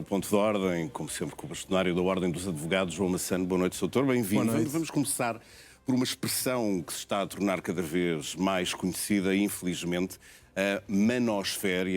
ponto de ordem, como sempre com o bastonário da Ordem dos Advogados, João Massano. Boa noite, doutor, bem-vindo. Vamos começar por uma expressão que se está a tornar cada vez mais conhecida, infelizmente, a manosfera,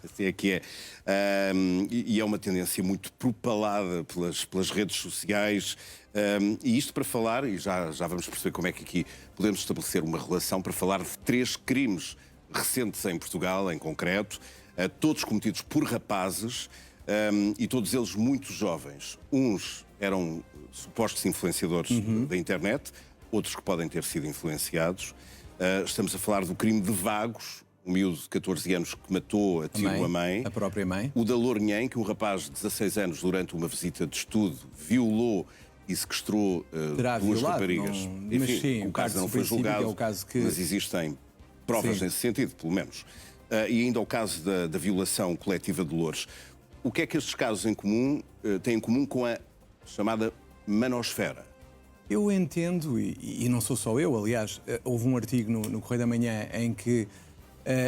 assim é que é. E é uma tendência muito propalada pelas redes sociais. E isto para falar, e já vamos perceber como é que aqui podemos estabelecer uma relação, para falar de 3 crimes recentes em Portugal, em concreto, todos cometidos por rapazes, e todos eles muito jovens. Uns eram supostos influenciadores da internet, outros que podem ter sido influenciados. Estamos a falar do crime de Vagos, um miúdo de 14 anos que matou a tiro a mãe. A própria mãe. O da Lourinhã, que um rapaz de 16 anos, durante uma visita de estudo, violou e sequestrou duas raparigas. Não... Enfim, mas sim, o caso não foi julgado, é o caso que... mas existem provas nesse sentido, pelo menos. E ainda o caso da violação coletiva de Loures. O que é que estes casos em comum têm em comum com a chamada manosfera? Eu entendo, e não sou só eu, aliás, houve um artigo no Correio da Manhã em que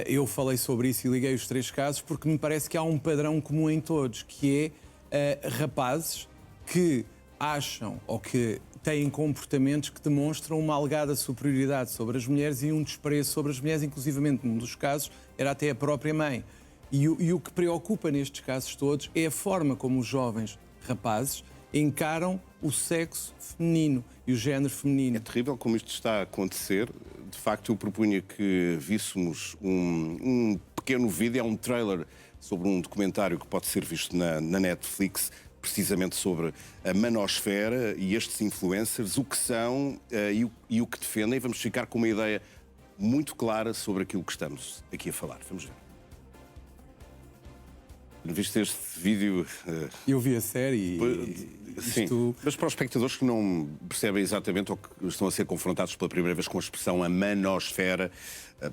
eu falei sobre isso e liguei os 3 casos porque me parece que há um padrão comum em todos, que é rapazes que acham ou que têm comportamentos que demonstram uma alegada superioridade sobre as mulheres e um desprezo sobre as mulheres, inclusivamente num dos casos era até a própria mãe. E o que preocupa nestes casos todos é a forma como os jovens rapazes encaram o sexo feminino e o género feminino. É terrível como isto está a acontecer. De facto, eu propunha que víssemos um pequeno vídeo, é um trailer sobre um documentário que pode ser visto na Netflix, precisamente sobre a manosfera e estes influencers, o que são e o que defendem. Vamos ficar com uma ideia muito clara sobre aquilo que estamos aqui a falar. Vamos ver. Viste este vídeo? Eu vi a série e sim, mas para os espectadores que não percebem exatamente ou que estão a ser confrontados pela primeira vez com a expressão a manosfera,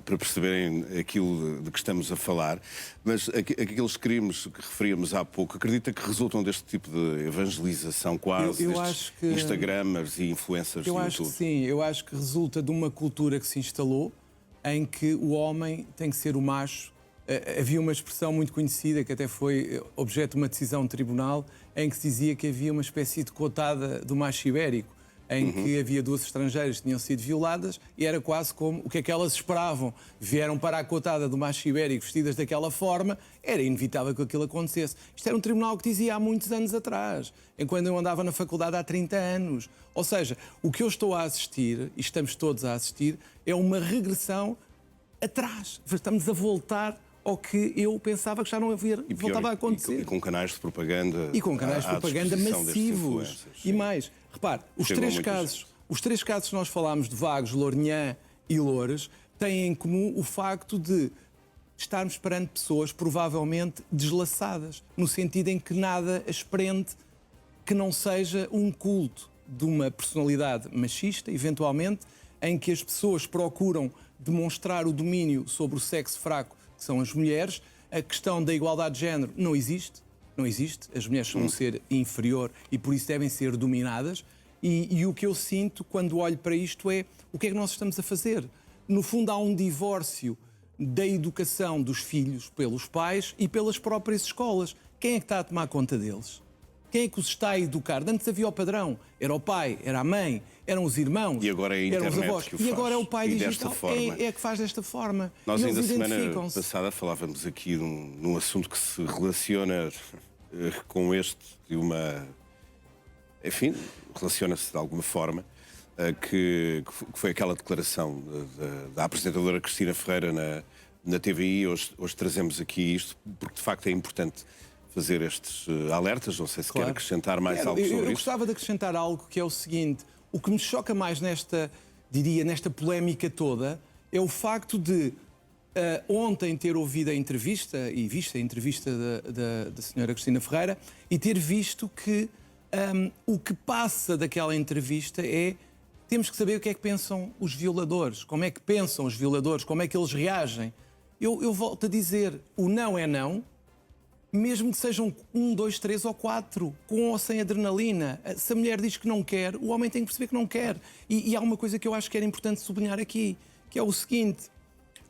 para perceberem aquilo de que estamos a falar, mas aqueles crimes que referíamos há pouco, acredita que resultam deste tipo de evangelização quase, eu acho que Instagramers e influencers do YouTube? Eu acho que sim, eu acho que resulta de uma cultura que se instalou em que o homem tem que ser o macho. Havia uma expressão muito conhecida, que até foi objeto de uma decisão de tribunal, em que se dizia que havia uma espécie de cotada do macho ibérico, em que havia 2 estrangeiras que tinham sido violadas e era quase como o que é que elas esperavam. Vieram para a cotada do macho ibérico vestidas daquela forma, era inevitável que aquilo acontecesse. Isto era um tribunal que dizia há muitos anos atrás, enquanto eu andava na faculdade há 30 anos. Ou seja, o que eu estou a assistir, e estamos todos a assistir, é uma regressão atrás. Estamos a voltar ao que eu pensava que já não havia, voltava a acontecer. E com canais de propaganda. E com canais de propaganda massivos. E mais, repare, os 3 casos que nós falámos de Vagos, Lourinhã e Loures têm em comum o facto de estarmos perante pessoas provavelmente deslaçadas, no sentido em que nada as prende que não seja um culto de uma personalidade machista, eventualmente, em que as pessoas procuram demonstrar o domínio sobre o sexo fraco, que são as mulheres. A questão da igualdade de género não existe. Não existe. As mulheres são um ser inferior e por isso devem ser dominadas. E o que eu sinto quando olho para isto é o que é que nós estamos a fazer. No fundo, há um divórcio da educação dos filhos pelos pais e pelas próprias escolas. Quem é que está a tomar conta deles? Quem é que os está a educar? Antes havia o padrão. Era o pai, era a mãe, eram os irmãos, e agora é a internet eram os avós. Que o faz. E agora é o pai digital é que faz desta forma. Nós ainda semana passada falávamos aqui num assunto que se relaciona com este de uma... Enfim, relaciona-se de alguma forma, que foi aquela declaração da apresentadora Cristina Ferreira na TVI. Hoje trazemos aqui isto, porque de facto é importante fazer estes alertas. Não sei se quer acrescentar mais algo sobre isso. Eu gostava de acrescentar algo, que é o seguinte: o que me choca mais nesta polémica toda é o facto de ontem ter ouvido a entrevista e visto a entrevista da senhora Cristina Ferreira e ter visto que o que passa daquela entrevista é: temos que saber o que é que pensam os violadores, como é que pensam os violadores, como é que eles reagem. Eu volto a dizer, o não é não, mesmo que sejam 1, 2, 3 ou 4, com ou sem adrenalina. Se a mulher diz que não quer, o homem tem que perceber que não quer. E há uma coisa que eu acho que era importante sublinhar aqui, que é o seguinte: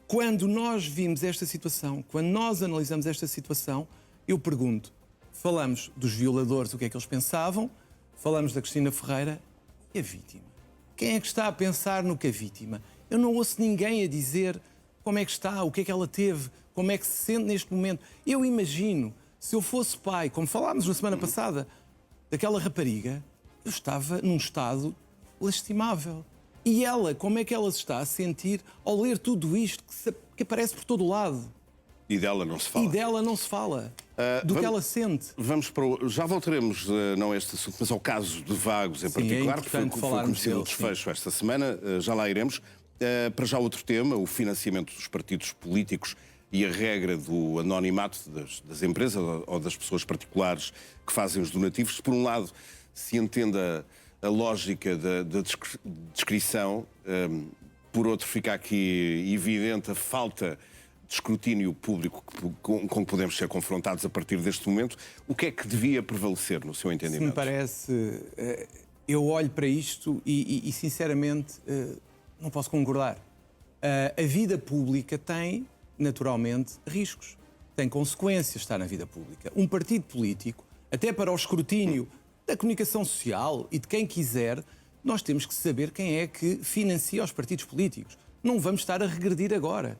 quando nós vimos esta situação, quando nós analisamos esta situação, eu pergunto, falamos dos violadores, o que é que eles pensavam, falamos da Cristina Ferreira e a vítima. Quem é que está a pensar no que a vítima? Eu não ouço ninguém a dizer como é que está, o que é que ela teve, como é que se sente neste momento. Eu imagino, se eu fosse pai, como falámos na semana passada, daquela rapariga, eu estava num estado lastimável. E ela, como é que ela se está a sentir ao ler tudo isto que aparece por todo o lado? E dela não se fala. E dela não se fala. Do que ela sente. Vamos para já voltaremos, não a este assunto, mas ao caso de Vagos em particular, é porque foi conhecido o desfecho esta semana, já lá iremos. Para já outro tema, o financiamento dos partidos políticos e a regra do anonimato das empresas ou das pessoas particulares que fazem os donativos. Se por um lado se entenda a lógica da descrição, por outro fica aqui evidente a falta de escrutínio público com que podemos ser confrontados a partir deste momento. O que é que devia prevalecer, no seu entendimento? Se me parece, eu olho para isto e sinceramente, não posso concordar. A vida pública tem, naturalmente, riscos. Tem consequências estar na vida pública. Um partido político, até para o escrutínio da comunicação social e de quem quiser, nós temos que saber quem é que financia os partidos políticos. Não vamos estar a regredir agora.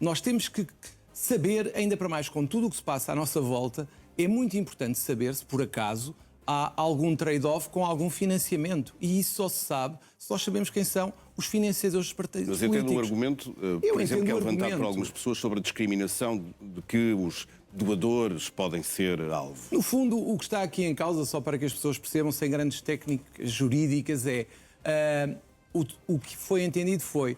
Nós temos que saber, ainda para mais com tudo o que se passa à nossa volta, é muito importante saber se, por acaso, há algum trade-off com algum financiamento. E isso só se sabe se nós sabemos quem são os financiadores dos partidos políticos. Mas entendo o argumento, por exemplo, que é levantado por algumas pessoas sobre a discriminação de que os doadores podem ser alvo. No fundo, o que está aqui em causa, só para que as pessoas percebam, sem grandes técnicas jurídicas, é o que foi entendido foi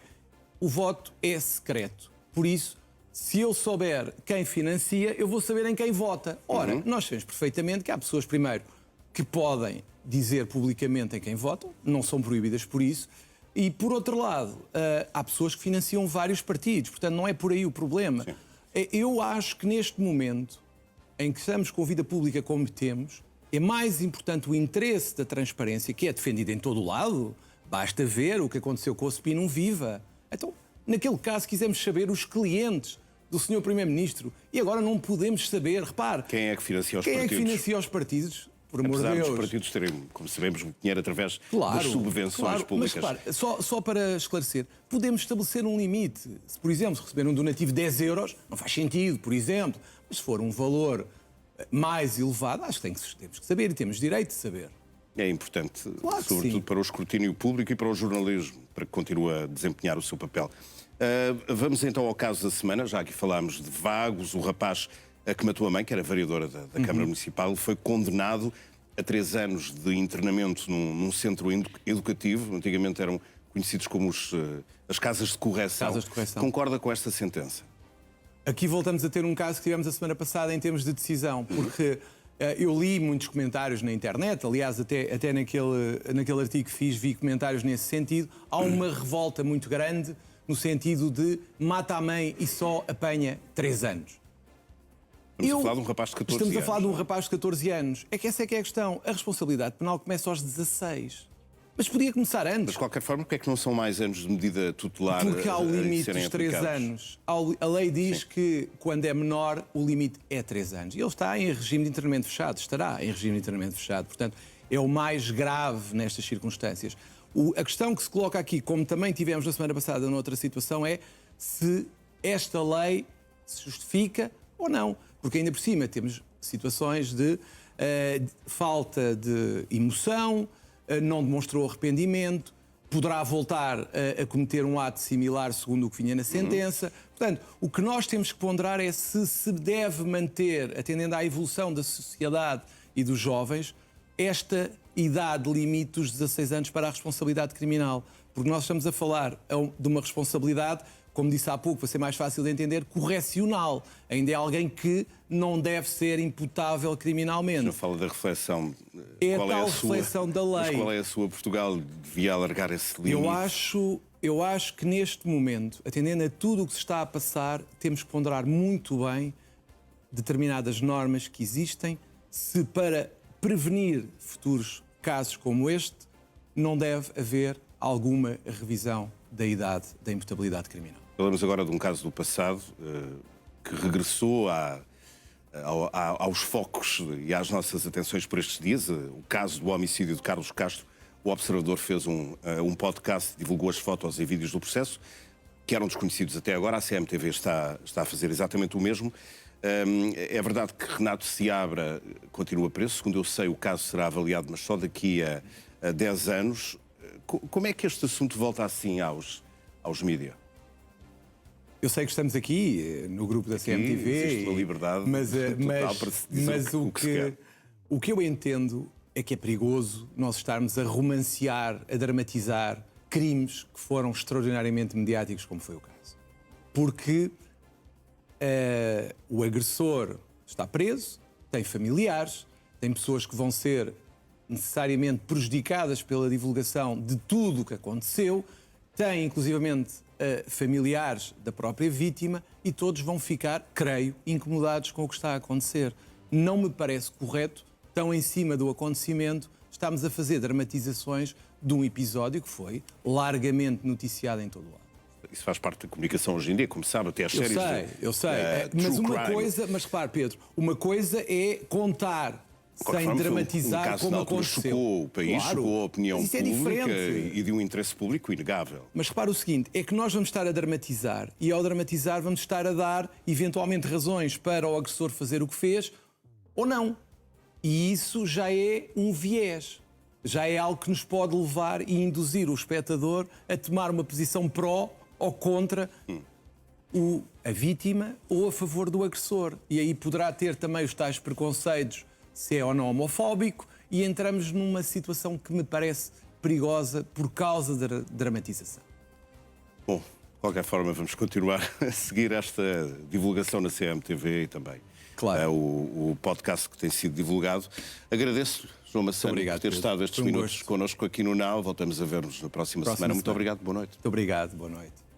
o voto é secreto. Por isso, se eu souber quem financia, eu vou saber em quem vota. Ora, nós sabemos perfeitamente que há pessoas, primeiro, que podem dizer publicamente em quem votam, não são proibidas por isso, e, por outro lado, há pessoas que financiam vários partidos, portanto, não é por aí o problema. Sim. Eu acho que neste momento, em que estamos com a vida pública como temos, é mais importante o interesse da transparência, que é defendido em todo o lado. Basta ver o que aconteceu com o Spinum Viva. Então, naquele caso, quisemos saber os clientes do Sr. Primeiro-Ministro e agora não podemos saber, repare... Quem é que financia os partidos? Quem é que financia os partidos? Por amor de Deus. Apesar dos partidos terem, como sabemos, dinheiro através das subvenções públicas. Mas, repare, só para esclarecer, podemos estabelecer um limite. Se, por exemplo, se receber um donativo de 10 euros, não faz sentido, por exemplo. Mas se for um valor mais elevado, acho que temos que saber e temos direito de saber. É importante, sobretudo para o escrutínio público e para o jornalismo, para que continue a desempenhar o seu papel. Vamos então ao caso da semana. Já aqui falámos de Vagos, o rapaz que matou a mãe, que era vereadora da Câmara Municipal, foi condenado a 3 anos de internamento num centro educativo. Antigamente eram conhecidos como as casas de correção. Casas de correção. Concorda com esta sentença? Aqui voltamos a ter um caso que tivemos a semana passada em termos de decisão, porque eu li muitos comentários na internet, aliás, até naquele artigo que fiz, vi comentários nesse sentido. Há uma revolta muito grande no sentido de mata a mãe e só apanha 3 anos. Estamos a falar de um rapaz de 14 anos. Estamos a falar de um rapaz de 14 anos. É que essa é que é a questão. A responsabilidade penal começa aos 16. Mas podia começar antes. Mas, de qualquer forma, porque é que não são mais anos de medida tutelar? Porque há o limite dos 3 anos. A lei diz que, quando é menor, o limite é 3 anos. E ele está em regime de internamento fechado. Estará em regime de internamento fechado. Portanto, é o mais grave nestas circunstâncias. A questão que se coloca aqui, como também tivemos na semana passada noutra situação, é se esta lei se justifica ou não. Porque ainda por cima temos situações de falta de emoção, não demonstrou arrependimento, poderá voltar a cometer um ato similar segundo o que vinha na sentença. Portanto, o que nós temos que ponderar é se deve manter, atendendo à evolução da sociedade e dos jovens, esta idade limite dos 16 anos para a responsabilidade criminal. Porque nós estamos a falar de uma responsabilidade, como disse há pouco, para ser mais fácil de entender, correcional. Ainda é alguém que não deve ser imputável criminalmente. Não fala da reflexão. É a tal reflexão da lei. Mas qual é a sua? Portugal devia alargar esse limite? Eu acho que neste momento, atendendo a tudo o que se está a passar, temos que ponderar muito bem determinadas normas que existem, se para prevenir futuros casos como este, não deve haver alguma revisão da idade da imputabilidade criminal. Falamos agora de um caso do passado que regressou aos focos e às nossas atenções por estes dias. O caso do homicídio de Carlos Castro. O Observador fez um podcast, divulgou as fotos e vídeos do processo, que eram desconhecidos até agora. A CMTV está a fazer exatamente o mesmo. É verdade que Renato Seabra continua preso. Segundo eu sei, o caso será avaliado, mas só daqui a 10 anos. Como é que este assunto volta assim aos mídias? Eu sei que estamos aqui no grupo da CMTV. Existe uma liberdade total para se dizer o que se quer. O que eu entendo é que é perigoso nós estarmos a romancear, a dramatizar crimes que foram extraordinariamente mediáticos, como foi o caso. Porque o agressor está preso, tem familiares, tem pessoas que vão ser necessariamente prejudicadas pela divulgação de tudo o que aconteceu, tem inclusivamente familiares da própria vítima e todos vão ficar, creio, incomodados com o que está a acontecer. Não me parece correto, tão em cima do acontecimento, estamos a fazer dramatizações de um episódio que foi largamente noticiado em todo o lado. Isso faz parte da comunicação hoje em dia, como sabe, até as séries. Eu sei. Mas repare, Pedro, uma coisa é contar sem dramatizar caso como aconteceu. Chocou o país, chocou a opinião pública e de um interesse público inegável. Mas repare o seguinte, é que nós vamos estar a dramatizar e ao dramatizar vamos estar a dar eventualmente razões para o agressor fazer o que fez ou não. E isso já é um viés. Já é algo que nos pode levar e induzir o espectador a tomar uma posição pró ou contra a vítima ou a favor do agressor. E aí poderá ter também os tais preconceitos, se é ou não homofóbico, e entramos numa situação que me parece perigosa por causa da dramatização. Bom, de qualquer forma, vamos continuar a seguir esta divulgação na CMTV e também o podcast que tem sido divulgado. Agradeço-lhe, João Massano, por ter estado estes minutos connosco aqui no Now. Voltamos a ver-nos na próxima semana. Muito obrigado, boa noite. Muito obrigado, boa noite.